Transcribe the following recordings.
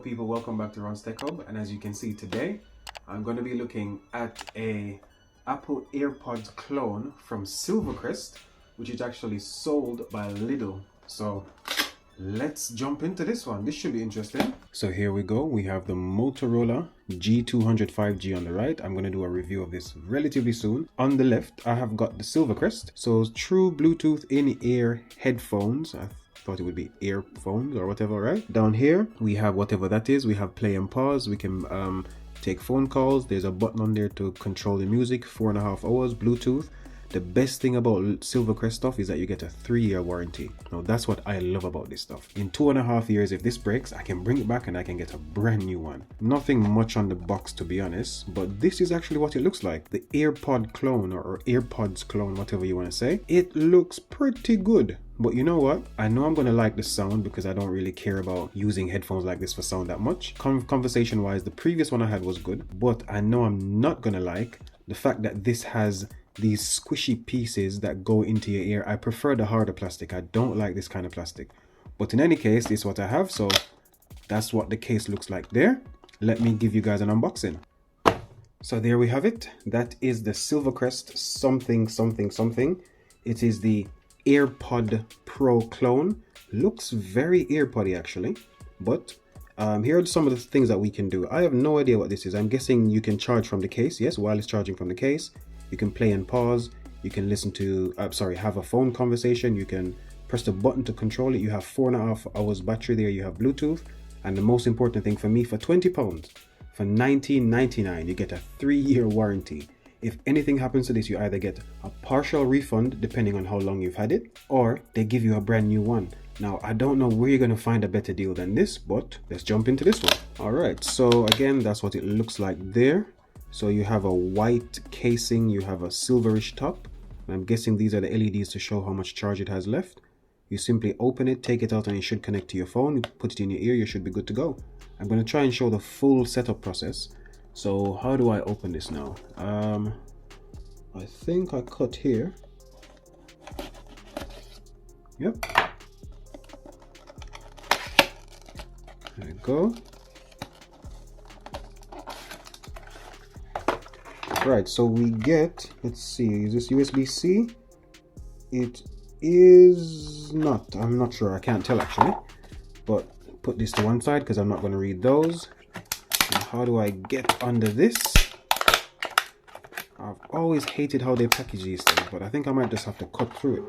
people, welcome back to Ron's Tech Hub, and as you can see today I'm going to be looking at a Apple Airpods clone from SilverCrest, which is actually sold by Lidl. So let's jump into this one. This should be interesting. So here we go. We have the Motorola G200 5G on the right. I'm going to do a review of this relatively soon. On the left I have got the SilverCrest, so true Bluetooth in-ear headphones. I thought it would be earphones or whatever, right? Down here we have whatever that is. We have play and pause. We can take phone calls. There's a button on there to control the music. 4.5 hours Bluetooth. The best thing about SilverCrest stuff is that you get a 3-year warranty. Now that's what I love about this stuff. In 2.5 years, if this breaks, I can bring it back and I can get a brand new one. Nothing much on the box, to be honest, but this is actually what it looks like. The AirPod clone, or AirPods clone, whatever you want to say. It looks pretty good. But you know what? I know I'm going to like the sound because I don't really care about using headphones like this for sound that much. Conversation wise, the previous one I had was good, but I know I'm not going to like the fact that this has these squishy pieces that go into your ear. I prefer the harder plastic. I don't like this kind of plastic. But in any case, this is what I have. So that's what the case looks like there. Let me give you guys an unboxing. So there we have it. That is the SilverCrest something. It is the AirPod Pro clone. Looks very AirPoddy actually. But here are some of the things that we can do. I have no idea what this is. I'm guessing you can charge from the case. Yes, wireless charging from the case. You can play and pause. You can listen to, have a phone conversation. You can press the button to control it. You have 4.5 hours battery there. You have Bluetooth. And the most important thing for me, for £20, for $19.99, you get a 3-year warranty. If anything happens to this, you either get a partial refund, depending on how long you've had it, or they give you a brand new one. Now, I don't know where you're going to find a better deal than this, but let's jump into this one. All right, so again, that's what it looks like there. So you have a white casing, you have a silverish top. I'm guessing these are the LEDs to show how much charge it has left. You simply open it, take it out, and it should connect to your phone. You put it in your ear, you should be good to go. I'm going to try and show the full setup process. So how do I open this now? I think I cut here. Yep. There we go. Right, so we get, let's see, is this USB-C? It is not. I'm not sure. I can't tell actually. But put this to one side because I'm not going to read those. And how do I get under this? I've always hated how they package these things, but I think I might just have to cut through it.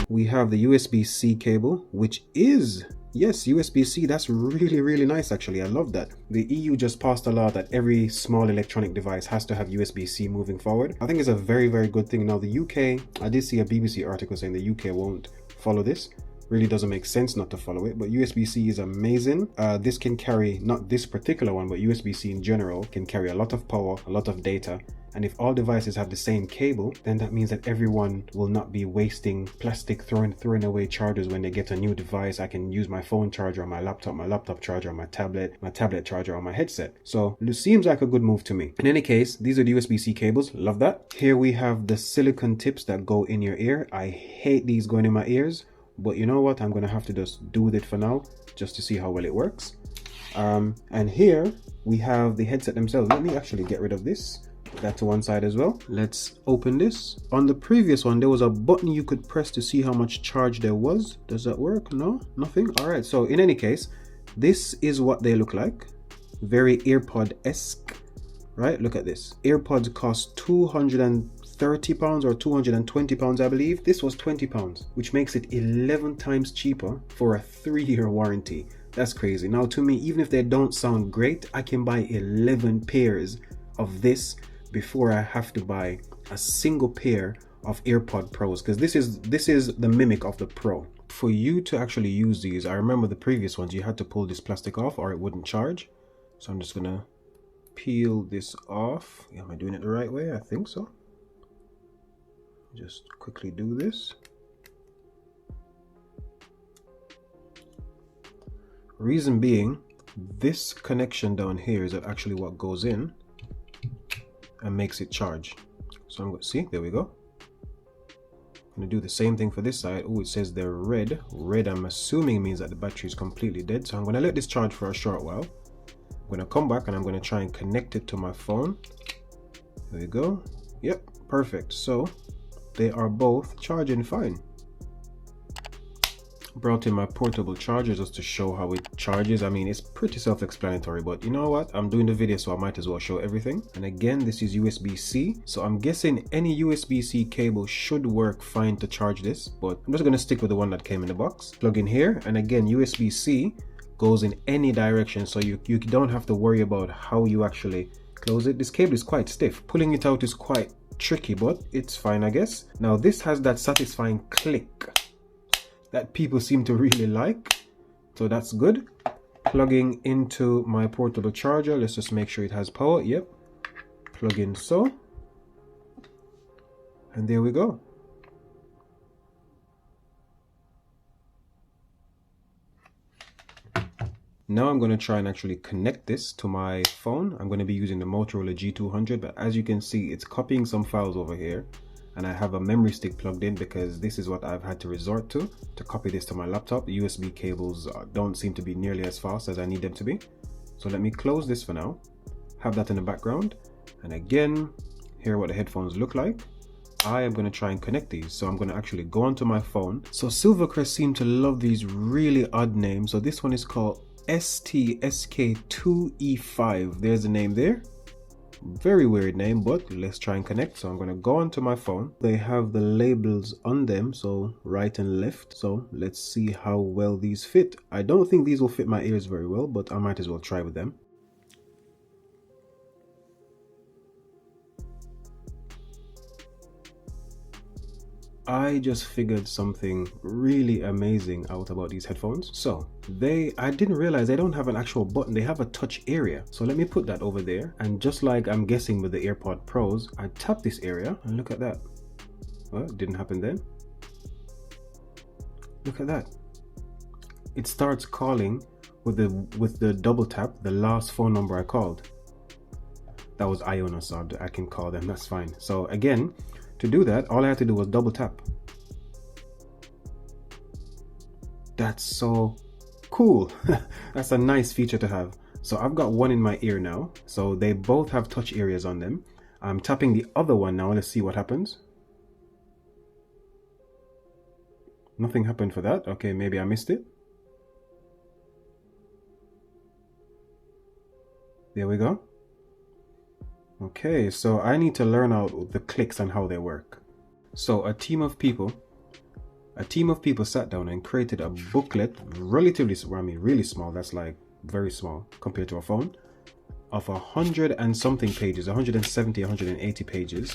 We have the USB-C cable, which is, yes, USB-C. That's really nice actually. I love that. The EU just passed a law that every small electronic device has to have USB-C moving forward. I think it's a very good thing. Now the UK, I did see a BBC article saying the UK won't follow this. Really doesn't make sense not to follow it, but USB-C is amazing. This can carry, not this particular one, but USB-C in general can carry a lot of power, a lot of data. And if all devices have the same cable, then that means that everyone will not be wasting plastic, throwing away chargers when they get a new device. I can use my phone charger on my laptop charger on my tablet charger on my headset. So it seems like a good move to me. In any case, these are the USB-C cables. Love that. Here we have the silicone tips that go in your ear. I hate these going in my ears, but you know what? I'm going to have to just do with it for now, just to see how well it works. And here we have the headset themselves. Let me actually get rid of this. Put that to one side as well. Let's open this. On the previous one, there was a button you could press to see how much charge there was. Does that work? No, nothing. All right. So in any case, this is what they look like. Very AirPod-esque, right? Look at this. AirPods cost £230 or £220, I believe. This was £20, which makes it 11 times cheaper for a 3-year warranty. That's crazy. Now, to me, even if they don't sound great, I can buy 11 pairs of this before I have to buy a single pair of AirPod Pros, because this is the mimic of the Pro. For you to actually use these, I remember the previous ones, you had to pull this plastic off or it wouldn't charge. So I'm just gonna peel this off. Am I doing it the right way? I think so. Just quickly do this. Reason being, this connection down here is actually what goes in and makes it charge. So I'm going to see, there we go. I'm going to do the same thing for this side. Oh, it says they're red. Red, I'm assuming means that the battery is completely dead. So I'm going to let this charge for a short while. I'm going to come back and I'm going to try and connect it to my phone. There we go. Yep, perfect. So they are both charging fine. Brought in my portable charger just to show how it charges. I mean, it's pretty self-explanatory, but you know what? I'm doing the video, so I might as well show everything. And again, this is USB-C. So I'm guessing any USB-C cable should work fine to charge this, but I'm just going to stick with the one that came in the box. Plug in here, and again, USB-C goes in any direction, so you don't have to worry about how you actually close it. This cable is quite stiff. Pulling it out is quite tricky, but it's fine, I guess. Now this has that satisfying click that people seem to really like, so that's good. Plugging into my portable charger, let's just make sure it has power. Yep, plug in so, and there we go. Now I'm going to try and actually connect this to my phone. I'm going to be using the Motorola G200, but as you can see, it's copying some files over here, and I have a memory stick plugged in because this is what I've had to resort to copy this to my laptop. The USB cables don't seem to be nearly as fast as I need them to be. So let me close this for now, have that in the background, and again, hear what the headphones look like. I am going to try and connect these, so I'm going to actually go onto my phone. So SilverCrest seem to love these really odd names. So this one is called STSK 2E5. There's the name there. Very weird name, but let's try and connect. So I'm going to go onto my phone. They have the labels on them, so right and left. So let's see how well these fit. I don't think these will fit my ears very well, but I might as well try with them. I just figured something really amazing out about these headphones. So I didn't realize they don't have an actual button. They have a touch area. So let me put that over there. And just like I'm guessing with the AirPod Pros, I tap this area and look at that. Well, it didn't happen then. Look at that. It starts calling with the double tap, the last phone number I called. That was Iona, so I can call them, that's fine. So again, to do that, all I had to do was double tap. That's so cool. That's a nice feature to have. So I've got one in my ear now. So they both have touch areas on them. I'm tapping the other one now. Let's see what happens. Nothing happened for that. Okay, maybe I missed it. There we go. Okay, so I need to learn out the clicks and how they work. So a team of people sat down and created a booklet, relatively, I mean really small, that's like very small compared to a phone, of 100 and something pages, 170, 180 pages.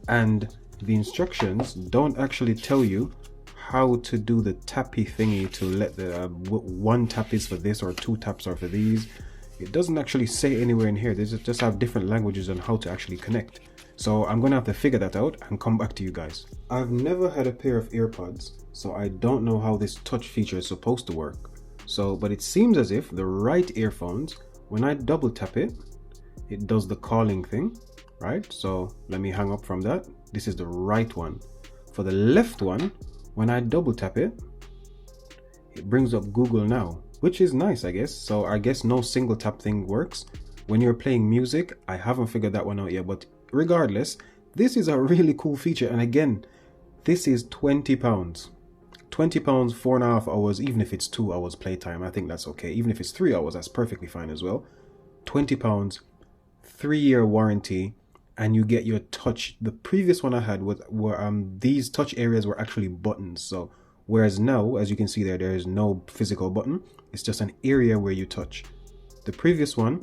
And the instructions don't actually tell you how to do the tappy thingy to let the one tap is for this or two taps are for these. It doesn't actually say anywhere in here. They just have different languages on how to actually connect. So I'm gonna have to figure that out and come back to you guys. I've never had a pair of AirPods, so I don't know how this touch feature is supposed to work. But it seems as if the right earphones, when I double tap it, it does the calling thing, right? So let me hang up from that. This is the right one. For the left one, when I double tap it, it brings up Google Now, which is nice, I guess. So I guess no single tap thing works. When you're playing music, I haven't figured that one out yet, but regardless, this is a really cool feature. And again, this is £20. £20, 4.5 hours, even if it's 2 hours playtime, I think that's okay. Even if it's 3 hours, that's perfectly fine as well. £20, 3-year warranty, and you get your touch. The previous one I had were these touch areas were actually buttons. So whereas now, as you can see there is no physical button. It's just an area where you touch. The previous one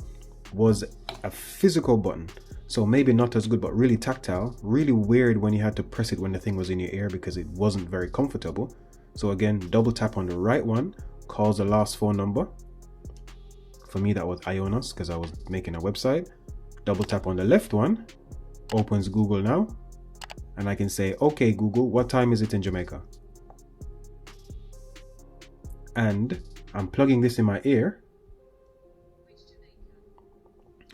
was a physical button. So maybe not as good, but really tactile. Really weird when you had to press it when the thing was in your ear because it wasn't very comfortable. So again, double tap on the right one, calls the last phone number. For me, that was Ionas because I was making a website. Double tap on the left one, opens Google Now. And I can say, okay, Google, what time is it in Jamaica? And I'm plugging this in my ear.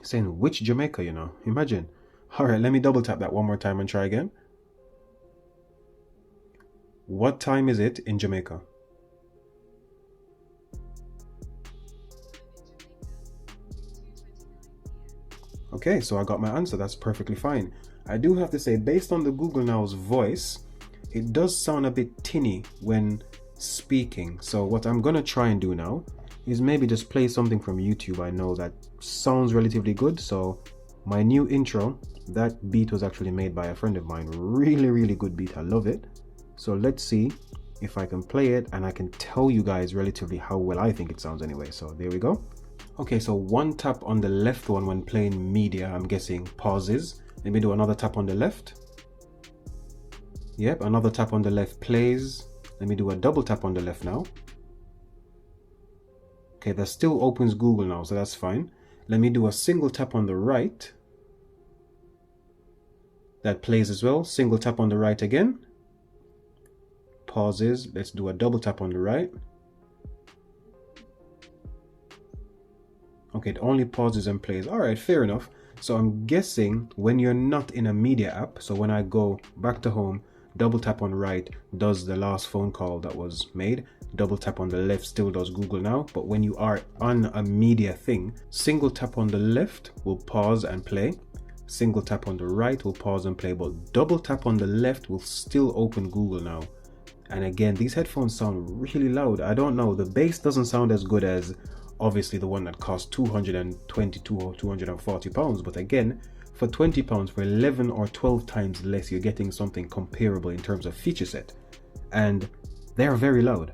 Saying which Jamaica, you know, imagine. All right, let me double tap that one more time and try again. What time is it in Jamaica? Okay, so I got my answer. That's perfectly fine. I do have to say, based on the Google Now's voice, it does sound a bit tinny when speaking. So what I'm gonna try and do now is maybe just play something from YouTube. I know that sounds relatively good. So my new intro, that beat was actually made by a friend of mine. Really good beat. I love it. So let's see if I can play it, and I can tell you guys relatively how well I think it sounds anyway. So there we go. Okay, so one tap on the left one when playing media, I'm guessing pauses. Let me do another tap on the left. Yep, another tap on the left plays. Let me do a double tap on the left now. Okay, that still opens Google now, so that's fine. Let me do a single tap on the right. That plays as well. Single tap on the right again. Pauses. Let's do a double tap on the right. Okay, it only pauses and plays. All right, fair enough. So I'm guessing when you're not in a media app, so when I go back to home, double tap on right does the last phone call that was made. Double tap on the left still does Google Now. But when you are on a media thing, single tap on the left will pause and play. Single tap on the right will pause and play. But double tap on the left will still open Google Now. And again, these headphones sound really loud. I don't know. The bass doesn't sound as good as obviously the one that costs 222 or 240 pounds, but again, for 20 pounds, for 11 or 12 times less, you're getting something comparable in terms of feature set, and they're very loud.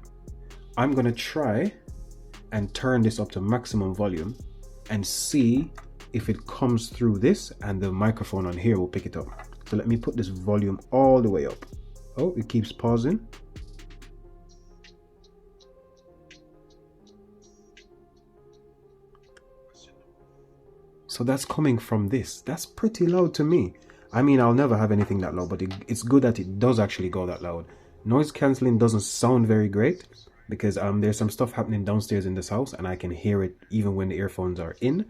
I'm gonna try and turn this up to maximum volume and see if it comes through this, and the microphone on here will pick it up. So let me put this volume all the way up. Oh, it keeps pausing. So that's coming from this. That's pretty loud to me. I mean, I'll never have anything that loud, but it's good that it does actually go that loud. Noise cancelling doesn't sound very great because there's some stuff happening downstairs in this house and I can hear it even when the earphones are in.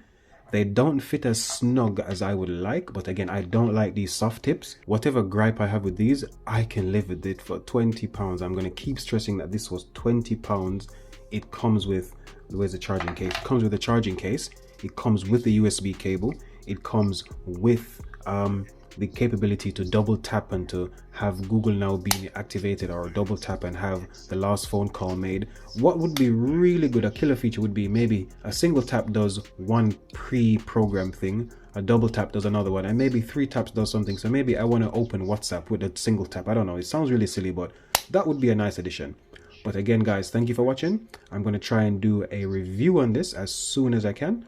They don't fit as snug as I would like, but again, I don't like these soft tips. Whatever gripe I have with these, I can live with it for 20 pounds. I'm going to keep stressing that this was 20 pounds. It comes with, where's the charging case? It comes with a charging case. It comes with the USB cable. It comes with the capability to double tap and to have Google Now being activated, or double tap and have the last phone call made. What would be really good, a killer feature, would be maybe a single tap does one pre-programmed thing, a double tap does another one, and maybe 3 taps does something. So maybe I want to open WhatsApp with a single tap. I don't know, it sounds really silly, but that would be a nice addition. But again, guys, thank you for watching. I'm going to try and do a review on this as soon as I can.